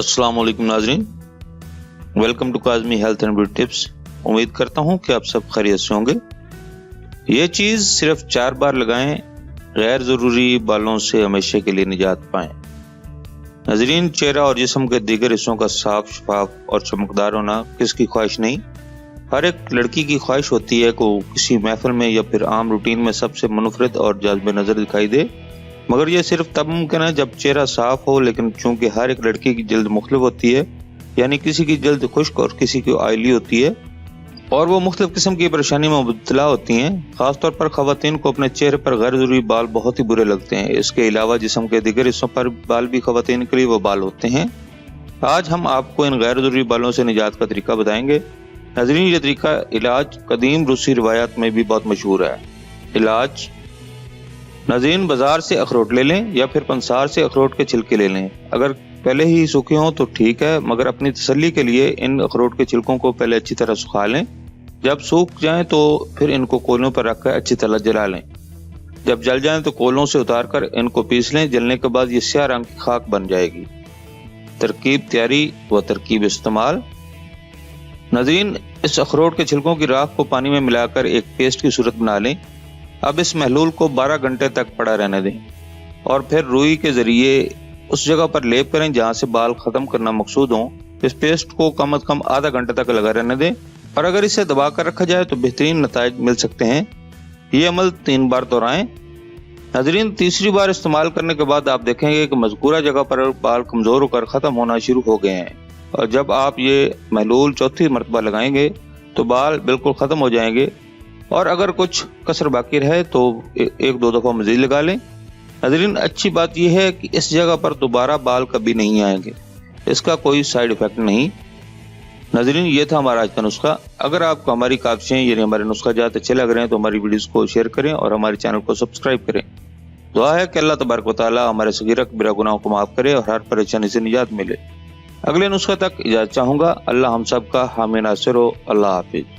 अस्सलाम वालेकुम नाजरीन, welcome to Kazmi health and beauty tips. उम्मीद करता हूँ कि आप सब खैरियत से होंगे। ये चीज़ सिर्फ 4 बार लगाएं, गैर ज़रूरी बालों से हमेशा के लिए निजात पाएं। नाजरीन, चेहरा और जिस्म के दीगर हिस्सों का साफ, शफाफ और चमकदार होना किसकी ख्वाहिश नहीं। हर एक लड़की की ख्वाहिश होती है कि वो किसी महफिल में या फिर आम रूटीन में सबसे मुनफरद और जाज़िब नज़र दिखाई दे, मगर यह सिर्फ तब मुमकिन है जब चेहरा साफ हो। लेकिन चूंकि हर एक लड़की की जल्द मुख्तलिफ होती है, यानी किसी की जल्द खुश्क और किसी की ऑयली होती है, और वो मुख्तलिफ किस्म की परेशानी में मुब्तला होती हैं। खासतौर पर खवातीन को अपने चेहरे पर गैर ज़रूरी बाल बहुत ही बुरे लगते हैं। इसके अलावा जिस्म के दीगर हिस्सों पर बाल भी खवातीन के लिए वो बाल होते हैं। आज हम आपको इन गैर ज़रूरी बालों से निजात का तरीका बताएंगे। नाज़रीन, ये तरीका इलाज कदीम रूसी रिवायात में भी बहुत मशहूर है। इलाज नाज़रीन, बाजार से अखरोट ले लें या फिर पंसार से अखरोट के छिलके ले लें। अगर पहले ही सूखे हों तो ठीक है, मगर अपनी तसल्ली के लिए इन अखरोट के छिलकों को पहले अच्छी तरह सुखा लें। जब सूख जाएं तो फिर इनको कोलों पर रखकर अच्छी तरह जला लें। जब जल जाएं तो कोलों से उतारकर इनको पीस लें। जलने के बाद ये स्याह रंग की खाक बन जाएगी। तरकीब तैयारी व तरकीब इस्तेमाल। नाज़रीन, इस अखरोट के छिलकों की राख को पानी में मिलाकर एक पेस्ट की सूरत बना लें। अब इस महलूल को 12 घंटे तक पड़ा रहने दें और फिर रुई के जरिए उस जगह पर लेप करें जहां से बाल खत्म करना मकसूद हो। इस पेस्ट को कम से कम आधा घंटे तक लगा रहने दें, और अगर इसे दबा कर रखा जाए तो बेहतरीन नताइज मिल सकते हैं। ये अमल 3 बार दोहराएं। नाज़रीन, तीसरी बार इस्तेमाल करने के बाद आप देखेंगे कि मज़कूरा जगह पर बाल कमजोर होकर खत्म होना शुरू हो गए हैं, और जब आप ये महलूल चौथी मरतबा लगाएंगे तो बाल बिल्कुल खत्म हो जाएंगे। और अगर कुछ कसर बाकी रहे तो 1-2 दफ़ा मज़ीद लगा लें। नाज़रीन, अच्छी बात यह है कि इस जगह पर दोबारा बाल कभी नहीं आएंगे, इसका कोई साइड इफेक्ट नहीं। नाज़रीन, ये था हमारा आज का नुस्खा। अगर आपको हमारी काविशें यानी हमारे नुस्खा जात अच्छे लग रहे हैं तो हमारी वीडियोस को शेयर करें और हमारे चैनल को सब्सक्राइब करें। दुआ है कि अल्लाह तबारक व तआला हमारे सगीरा कबीरा गुनाहों को माफ़ करे और हर परेशानी से निजात मिले। अगले नुस्खा तक इजाज़त चाहूँगा। अल्लाह हम सब का हामी नासिर हो। अल्लाह हाफिज़।